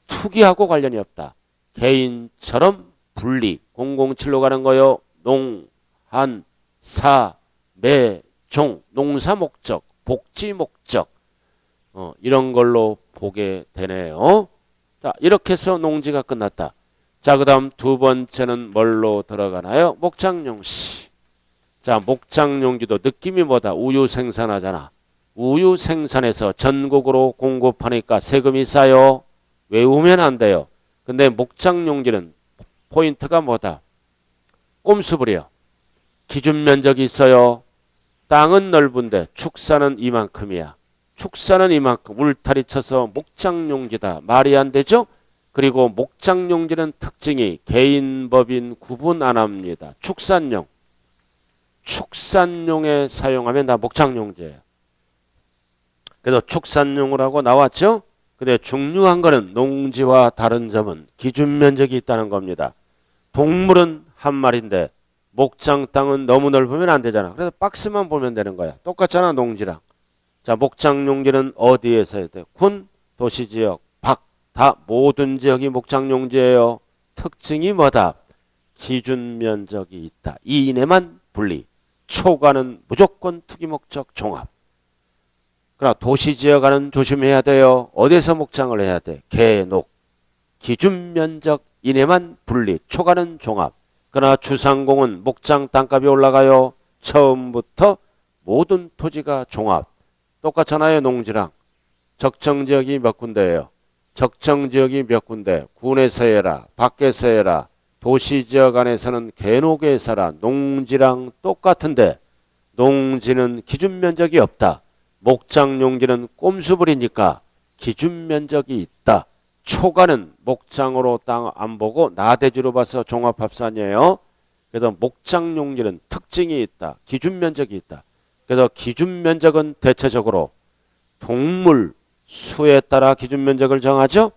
투기하고 관련이 없다. 개인처럼 분리. 007로 가는 거요. 농, 한, 사, 매, 종. 농사 목적, 복지 목적. 이런 걸로 보게 되네요. 자, 이렇게 해서 농지가 끝났다. 자, 그 다음 두 번째는 뭘로 들어가나요? 목장용시. 자, 목장용기도 느낌이 뭐다? 우유 생산하잖아. 우유 생산해서 전국으로 공급하니까 세금이 싸요. 외우면 안 돼요. 근데 목장용지는 포인트가 뭐다? 꼼수부려. 기준 면적이 있어요. 땅은 넓은데 축사는 이만큼이야. 축사는 이만큼. 울타리 쳐서 목장용지다. 말이 안 되죠? 그리고 목장용지는 특징이 개인 법인 구분 안 합니다. 축산용. 축산용에 사용하면 다 목장용지예요. 그래서 축산용을 하고 나왔죠? 근데 중요한 거는 농지와 다른 점은 기준 면적이 있다는 겁니다. 동물은 한 마리인데 목장 땅은 너무 넓으면 안 되잖아. 그래서 박스만 보면 되는 거야. 똑같잖아, 농지랑. 자, 목장용지는 어디에서 해야 돼? 군, 도시지역, 박, 다 모든 지역이 목장용지예요. 특징이 뭐다? 기준 면적이 있다. 이 이내만 분리. 초과는 무조건 투기목적 종합. 그러나 도시지역과는 조심해야 돼요. 어디서 목장을 해야 돼? 개녹. 기준 면적 이내만 분리. 초과는 종합. 그러나 주상공은 목장 땅값이 올라가요. 처음부터 모든 토지가 종합. 똑같잖아요, 농지랑. 적정지역이 몇 군데예요? 적정지역이 몇 군데? 군에서 해라, 밖에서 해라. 도시지역 안에서는 개녹에서 해라. 농지랑 똑같은데 농지는 기준 면적이 없다. 목장용지는 꼼수부리니까 기준 면적이 있다. 초과는 목장으로 땅 안 보고 나대지로 봐서 종합합산이에요. 그래서 목장용지는 특징이 있다. 기준 면적이 있다. 그래서 기준 면적은 대체적으로 동물 수에 따라 기준 면적을 정하죠.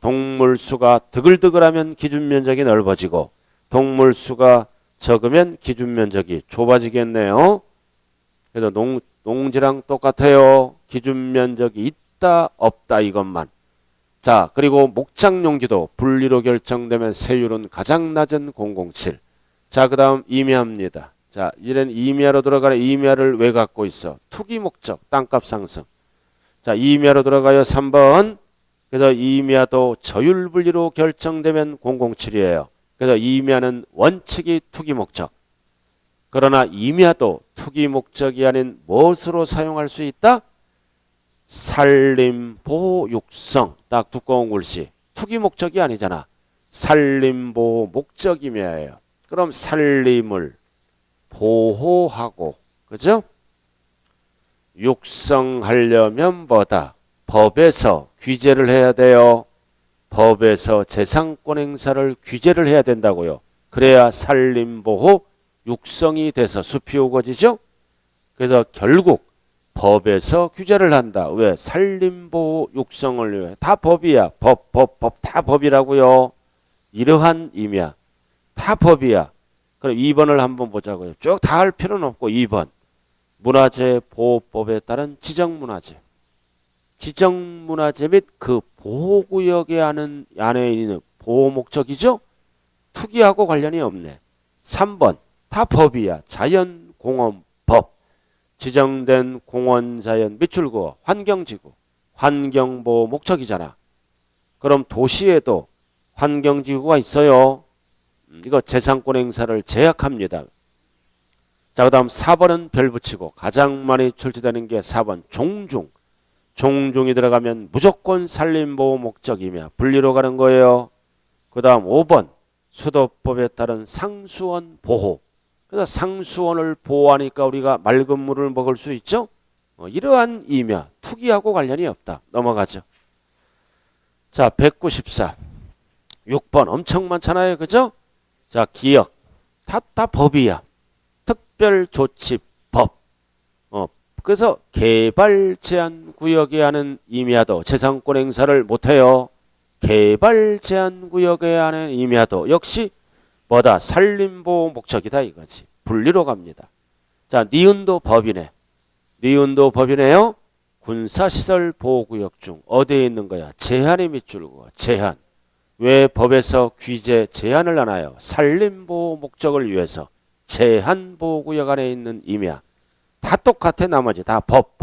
동물 수가 드글드글하면 기준 면적이 넓어지고 동물 수가 적으면 기준 면적이 좁아지겠네요. 그래서 농지랑 똑같아요. 기준 면적이 있다 없다 이것만. 자, 그리고 목장용지도 분리로 결정되면 세율은 가장 낮은 007. 자, 그 다음 임야입니다. 자, 이런 임야로 들어가는 임야를 왜 갖고 있어? 투기 목적, 땅값 상승. 자, 임야로 들어가요. 3번. 그래서 임야도 저율 분리로 결정되면 007이에요. 그래서 임야는 원칙이 투기 목적. 그러나 임야도 투기 목적이 아닌 무엇으로 사용할 수 있다? 산림, 보호, 육성. 딱 두꺼운 글씨. 투기 목적이 아니잖아. 산림, 보호, 목적 임야예요. 그럼 산림을 보호하고, 그죠? 육성하려면 뭐다? 법에서 규제를 해야 돼요. 법에서 재산권 행사를 규제를 해야 된다고요. 그래야 산림보호, 육성이 돼서 숲이 우거지죠. 그래서 결국 법에서 규제를 한다. 왜? 산림보호, 육성을 위해. 다 법이야. 법 다 법이라고요. 이러한 의미야. 다 법이야. 그럼 2번을 한번 보자고요. 쭉 다 할 필요는 없고 2번. 문화재 보호법에 따른 지정문화재. 지정문화재 및 그 보호구역에 안에 있는 보호 목적이죠. 투기하고 관련이 없네. 3번. 다 법이야. 자연공원법. 지정된 공원, 자연, 밑줄구어, 환경지구. 환경보호 목적이잖아. 그럼 도시에도 환경지구가 있어요. 이거 재산권 행사를 제약합니다. 자, 그 다음 4번은 별 붙이고 가장 많이 출제되는 게 4번 종중. 종중이 들어가면 무조건 산림보호 목적이며 분리로 가는 거예요. 그 다음 5번 수도법에 따른 상수원 보호. 그래서 상수원을 보호하니까 우리가 맑은 물을 먹을 수 있죠. 이러한 의미야. 투기하고 관련이 없다. 넘어가죠. 자, 194. 6번 엄청 많잖아요. 그죠? 자, 기억. 다 법이야. 특별조치법. 그래서 개발 제한 구역에 하는 임야도 재산권 행사를 못해요. 개발 제한 구역에 하는 임야도 역시 뭐다? 산림보호 목적이다 이거지. 분리로 갑니다. 자, 니은도 법이네. 니은도 법이네요. 군사시설 보호구역 중 어디에 있는 거야? 제한이 밑줄고 제한. 왜 법에서 규제 제한을 하나요? 산림보호 목적을 위해서 제한보호구역 안에 있는 임야. 다 똑같아. 나머지 다 법.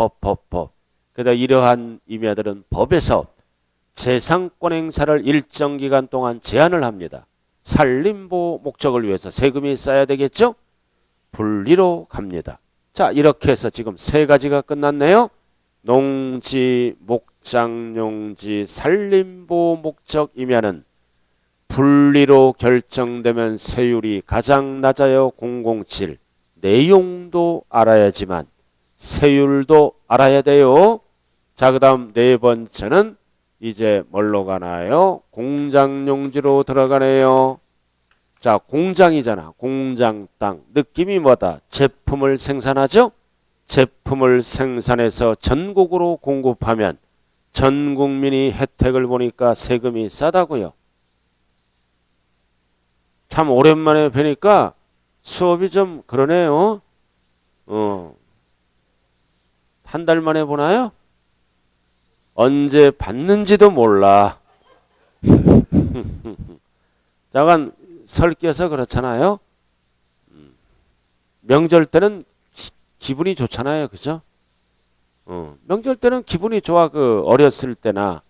그래서 이러한 임야들은 법에서 재산권 행사를 일정 기간 동안 제한을 합니다. 산림보호 목적을 위해서 세금이 쌓여야 되겠죠? 분리로 갑니다. 자, 이렇게 해서 지금 3가지가 끝났네요. 농지, 목장용지, 산림보호 목적 임야는 분리로 결정되면 세율이 가장 낮아요. 007. 내용도 알아야지만 세율도 알아야 돼요. 자, 그 다음 4번째는 이제 뭘로 가나요? 공장용지로 들어가네요. 자, 공장이잖아. 공장 땅. 느낌이 뭐다? 제품을 생산하죠? 제품을 생산해서 전국으로 공급하면 전 국민이 혜택을 보니까 세금이 싸다고요. 참 오랜만에 뵈니까 수업이 좀 그러네요. 한 달 만에 보나요? 언제 받는지도 몰라. 잠깐 설 껴서 그렇잖아요. 명절 때는 기분이 좋잖아요. 그죠? 명절 때는 기분이 좋아. 그 어렸을 때나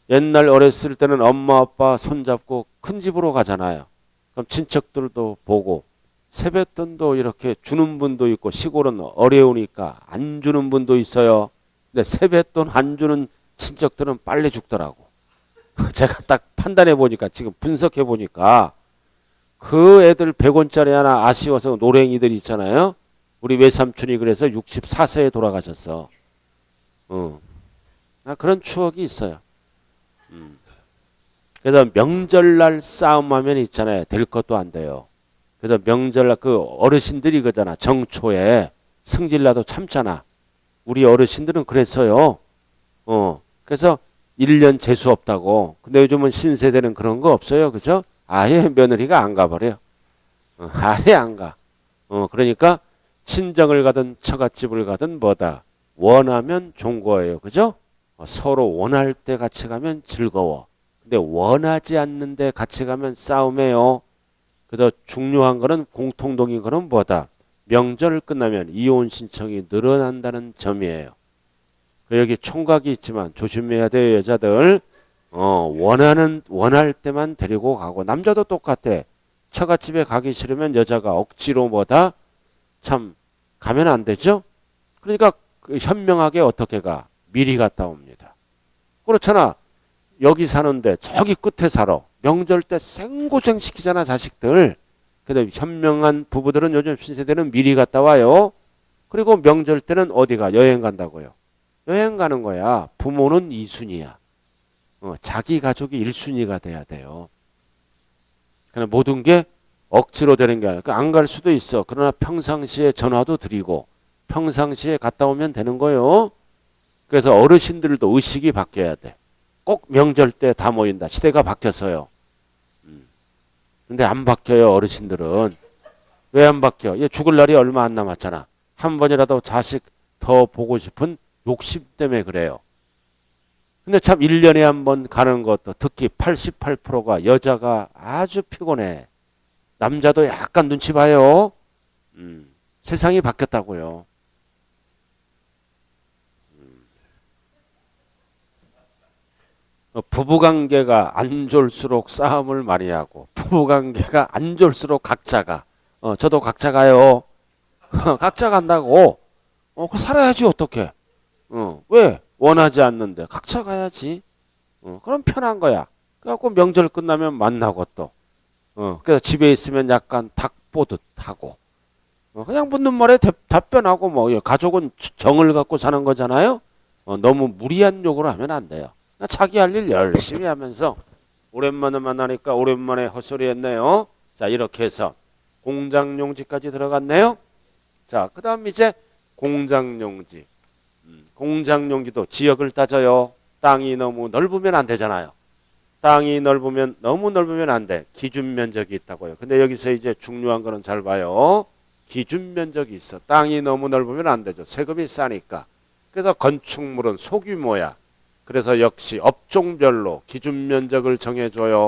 옛날 어렸을 때는 엄마 아빠 손잡고 큰 집으로 가잖아요. 그럼 친척들도 보고 세뱃돈도 이렇게 주는 분도 있고 시골은 어려우니까 안 주는 분도 있어요. 근데 세뱃돈 안 주는 친척들은 빨리 죽더라고. 제가 딱 판단해 보니까 지금 분석해 보니까 그 애들 100원짜리 하나 아쉬워서 노랭이들 있잖아요. 우리 외삼촌이 그래서 64세에 돌아가셨어. 그런 추억이 있어요. 그래서 명절날 싸움하면 있잖아요. 될 것도 안 돼요. 그래서 명절날 그 어르신들이 그러잖아. 정초에 승질나도 참잖아. 우리 어르신들은 그랬어요. 그래서 1년 재수 없다고. 근데 요즘은 신세대는 그런 거 없어요. 그죠? 아예 며느리가 안 가버려. 아예 안 가. 그러니까 친정을 가든 처갓집을 가든 뭐다. 원하면 좋은 거예요. 그죠? 서로 원할 때 같이 가면 즐거워. 근데 원하지 않는데 같이 가면 싸움이에요. 그래서 중요한 거는 공통동인 거는 뭐다? 명절 끝나면 이혼 신청이 늘어난다는 점이에요. 여기 총각이 있지만 조심해야 돼요. 여자들. 원할 때만 데리고 가고 남자도 똑같아. 처갓집에 가기 싫으면 여자가 억지로 뭐다? 참 가면 안 되죠? 그러니까 현명하게 어떻게 가? 미리 갔다 옵니다. 그렇잖아. 여기 사는데 저기 끝에 살아. 명절 때 생고생 시키잖아 자식들. 근데 현명한 부부들은 요즘 신세대는 미리 갔다 와요. 그리고 명절 때는 어디가? 여행 간다고요. 여행 가는 거야. 부모는 2순위야. 자기 가족이 1순위가 돼야 돼요. 그냥 모든 게 억지로 되는 게 아니라 안 갈 수도 있어. 그러나 평상시에 전화도 드리고 평상시에 갔다 오면 되는 거예요. 그래서 어르신들도 의식이 바뀌어야 돼. 꼭 명절 때 다 모인다. 시대가 바뀌었어요. 근데 안 바뀌어요, 어르신들은. 왜 안 바뀌어? 얘 죽을 날이 얼마 안 남았잖아. 한 번이라도 자식 더 보고 싶은 욕심 때문에 그래요. 근데 참 1년에 한 번 가는 것도 특히 88%가 여자가 아주 피곤해. 남자도 약간 눈치 봐요. 세상이 바뀌었다고요. 부부관계가 안 좋을수록 싸움을 많이 하고 부부관계가 안 좋을수록 각자가 저도 각자 가요. 각자 간다고. 그 살아야지 어떻게? 왜? 원하지 않는데 각자 가야지. 그럼 편한 거야. 그래갖고 명절 끝나면 만나고 또. 그래서 집에 있으면 약간 닭 보듯 하고. 그냥 묻는 말에 답변하고 뭐 가족은 정을 갖고 사는 거잖아요. 너무 무리한 욕으로 하면 안 돼요. 자기 할 일 열심히 하면서 오랜만에 만나니까 오랜만에 헛소리 했네요. 자, 이렇게 해서 공장용지까지 들어갔네요. 자, 그 다음 이제 공장용지. 공장용지도 지역을 따져요. 땅이 너무 넓으면 안 되잖아요. 땅이 넓으면 너무 넓으면 안 돼. 기준 면적이 있다고요. 근데 여기서 이제 중요한 거는 잘 봐요. 기준 면적이 있어. 땅이 너무 넓으면 안 되죠. 세금이 싸니까. 그래서 건축물은 소규모야. 그래서 역시 업종별로 기준 면적을 정해줘요.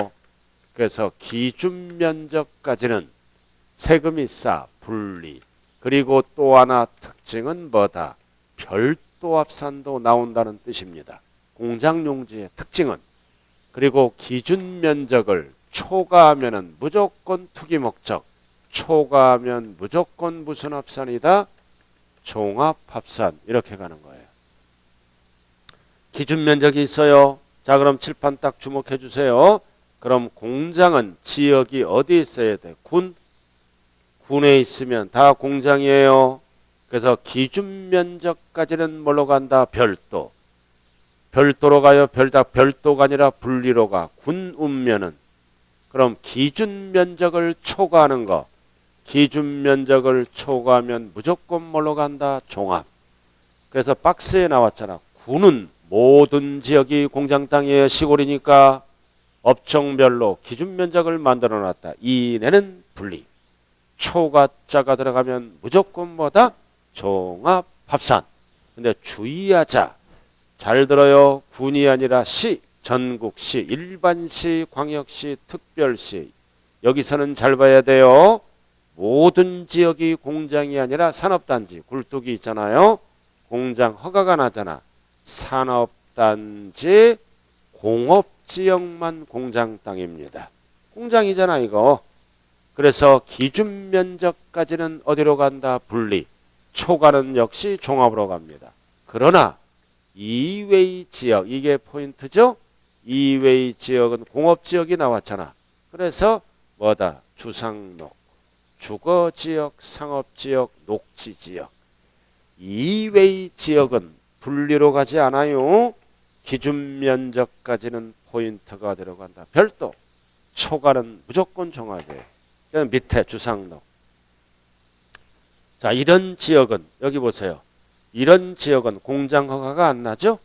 그래서 기준 면적까지는 세금이 싸, 분리. 그리고 또 하나 특징은 뭐다? 별도 합산도 나온다는 뜻입니다. 공장용지의 특징은. 그리고 기준 면적을 초과하면은 무조건 투기 목적. 초과하면 무조건 무슨 합산이다? 종합 합산. 이렇게 가는 거예요. 기준 면적이 있어요. 자, 그럼 칠판 딱 주목해 주세요. 그럼 공장은 지역이 어디 있어야 돼? 군? 군에 있으면 다 공장이에요. 그래서 기준 면적까지는 뭘로 간다? 별도. 별도로 가요. 별도가 아니라 분리로 가. 군 운면은. 그럼 기준 면적을 초과하는 거. 기준 면적을 초과하면 무조건 뭘로 간다? 종합. 그래서 박스에 나왔잖아. 군은 모든 지역이 공장 땅이에요. 시골이니까 업종별로 기준 면적을 만들어 놨다. 이내는 분리. 초과자가 들어가면 무조건 뭐다? 종합 합산. 근데 주의하자. 잘 들어요. 군이 아니라 시, 전국시, 일반시, 광역시, 특별시. 여기서는 잘 봐야 돼요. 모든 지역이 공장이 아니라 산업단지, 굴뚝이 있잖아요. 공장 허가가 나잖아. 산업단지, 공업지역만 공장 땅입니다. 공장이잖아 이거. 그래서 기준 면적까지는 어디로 간다? 분리. 초과는 역시 종합으로 갑니다. 그러나 이외의 지역, 이게 포인트죠. 이외의 지역은 공업지역이 나왔잖아. 그래서 뭐다? 주상록, 주거지역, 상업지역, 녹지지역. 이외의 지역은 분리로 가지 않아요. 기준 면적까지는 포인트가 들어간다. 별도. 초과는 무조건 종합이에요. 밑에 주상록. 자, 이런 지역은 여기 보세요. 이런 지역은 공장 허가가 안 나죠?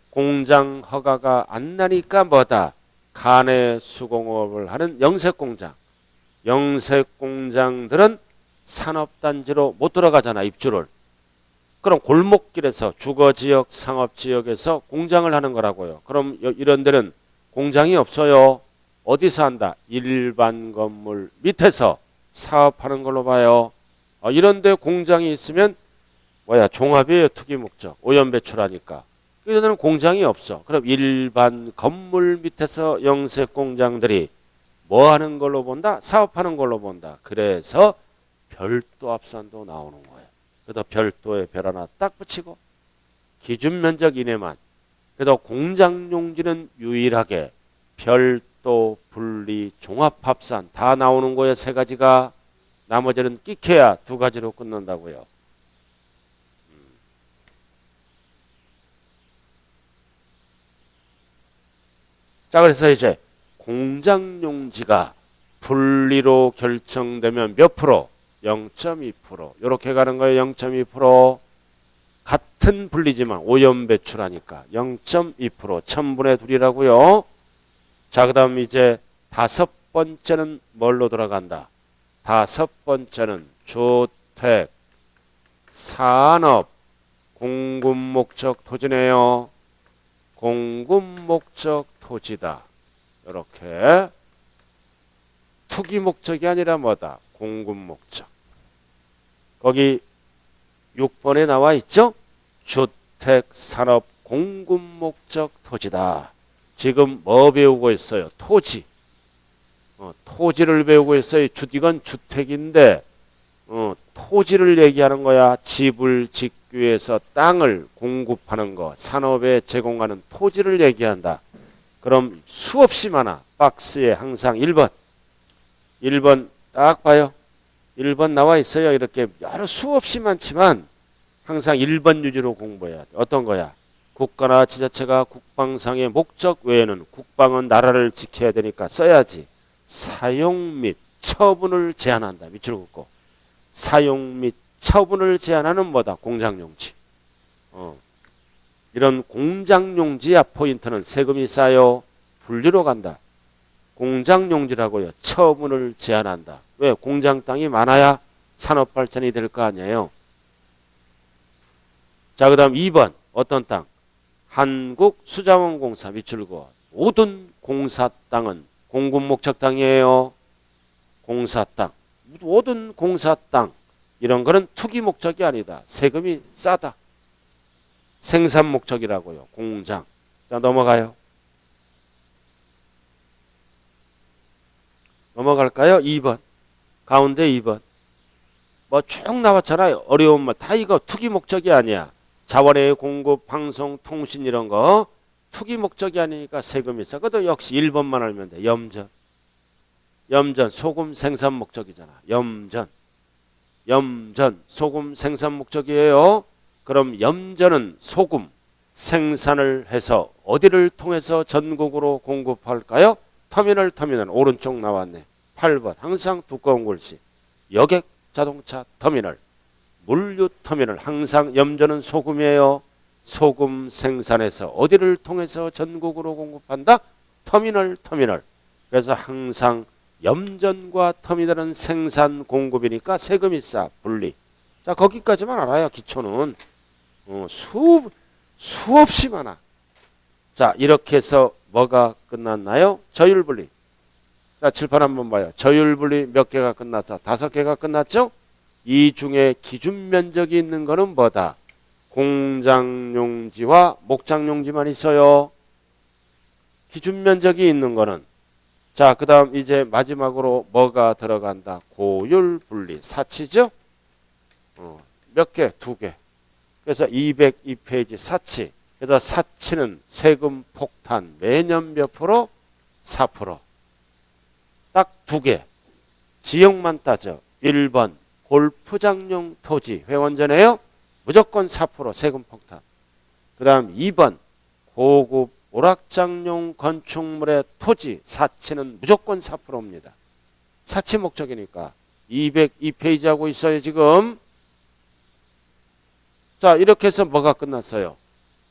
공장 허가가 안 나니까 뭐다? 간의 수공업을 하는 영세공장. 영세공장들은 산업단지로 못 들어가잖아, 입주를. 그럼 골목길에서 주거지역, 상업지역에서 공장을 하는 거라고요. 그럼 이런 데는 공장이 없어요. 어디서 한다? 일반 건물 밑에서 사업하는 걸로 봐요. 이런 데 공장이 있으면 뭐야? 종합이에요. 투기 목적. 오염 배출하니까. 이런 데는 공장이 없어. 그럼 일반 건물 밑에서 영세 공장들이 뭐 하는 걸로 본다? 사업하는 걸로 본다. 그래서 별도 합산도 나오는 거예요. 그래서 별도에 별 하나 딱 붙이고 기준 면적 이내만. 그래도 공장 용지는 유일하게 별도, 분리, 종합 합산 다 나오는 거예요. 세 가지가. 나머지는 끼켜야 두 가지로 끝난다고요. 자, 그래서 이제 공장용지가 분리로 결정되면 몇 프로? 0.2%. 이렇게 가는 거예요. 0.2%. 같은 분리지만 오염 배출하니까 0.2%. 1000분의 2이라고요. 자, 그 다음 이제 번째는 뭘로 들어간다? 다섯 번째는 주택, 산업, 공급 목적 토지네요. 공급 목적 토지다. 이렇게 투기 목적이 아니라 뭐다? 공급 목적. 거기 6번에 나와 있죠? 주택, 산업, 공급 목적 토지다. 지금 뭐 배우고 있어요? 토지. 토지를 배우고 있어요. 이건 주택인데 토지를 얘기하는 거야. 집을 짓기 위해서 땅을 공급하는 거, 산업에 제공하는 토지를 얘기한다. 그럼 수없이 많아. 박스에 항상 1번. 1번 딱 봐요. 1번 나와 있어요. 이렇게 여러 수없이 많지만 항상 1번 유지로 공부해야 돼. 어떤 거야? 국가나 지자체가 국방상의 목적 외에는 국방은 나라를 지켜야 되니까 써야지. 사용 및 처분을 제한한다. 밑줄 긋고. 사용 및 처분을 제한하는 뭐다? 공장용지. 이런 공장용지야 포인트는 세금이 쌓여 분리로 간다. 공장용지라고요. 처분을 제한한다. 왜? 공장 땅이 많아야 산업 발전이 될 거 아니에요. 자, 그 다음 2번. 어떤 땅? 한국수자원공사 밑줄 그어. 모든 공사 땅은 공급 목적 땅이에요. 공사 땅. 모든 공사 땅. 이런 거는 투기 목적이 아니다. 세금이 싸다. 생산 목적이라고요. 공장. 자, 넘어가요. 넘어갈까요? 2번. 가운데 2번. 뭐 쭉 나왔잖아요. 어려운 말. 다 이거 투기 목적이 아니야. 자원의 공급, 방송, 통신 이런 거 투기 목적이 아니니까 세금이 싸. 그것도 역시 1번만 알면 돼. 염전. 염전, 소금 생산 목적이잖아. 염전. 염전, 소금 생산 목적이에요. 그럼 염전은 소금 생산을 해서 어디를 통해서 전국으로 공급할까요? 터미널 오른쪽 나왔네. 8번 항상 두꺼운 글씨. 여객 자동차 터미널, 물류 터미널. 항상 염전은 소금이에요. 소금 생산해서 어디를 통해서 전국으로 공급한다? 터미널. 그래서 항상 염전과 터미널은 생산 공급이니까 세금이 싸. 분리. 자, 거기까지만 알아야 기초는 수없이 많아. 자, 이렇게 해서 뭐가 끝났나요? 저율분리. 자, 칠판 한번 봐요. 저율분리 몇 개가 끝났어? 5개가 끝났죠? 이 중에 기준 면적이 있는 거는 뭐다? 공장용지와 목장용지만 있어요. 기준 면적이 있는 거는. 자, 그 다음 이제 마지막으로 뭐가 들어간다? 고율분리. 사치죠? 몇 개? 2개. 그래서 202페이지 사치. 그래서 사치는 세금 폭탄 매년 몇 프로? 4%. 딱 2개. 지역만 따져. 1번 골프장용 토지 회원전에요. 무조건 4% 세금 폭탄. 그 다음 2번 고급 오락장용 건축물의 토지 사치는 무조건 4%입니다. 사치 목적이니까. 202페이지 하고 있어요 지금. 자, 이렇게 해서 뭐가 끝났어요?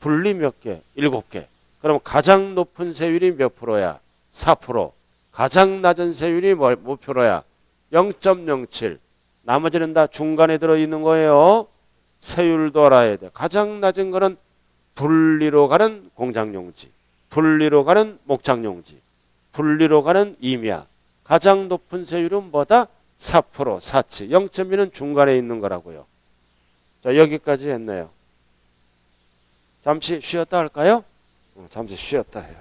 분리 몇 개? 7개. 그럼 가장 높은 세율이 몇 프로야? 4%. 가장 낮은 세율이 몇 프로야? 0.07. 나머지는 다 중간에 들어있는 거예요. 세율도 알아야 돼. 가장 낮은 거는 분리로 가는 공장용지, 분리로 가는 목장용지, 분리로 가는 임야. 가장 높은 세율은 뭐다? 4%, 사치. 0.2는 중간에 있는 거라고요. 자, 여기까지 했네요. 잠시 쉬었다 할까요? 잠시 쉬었다 해요.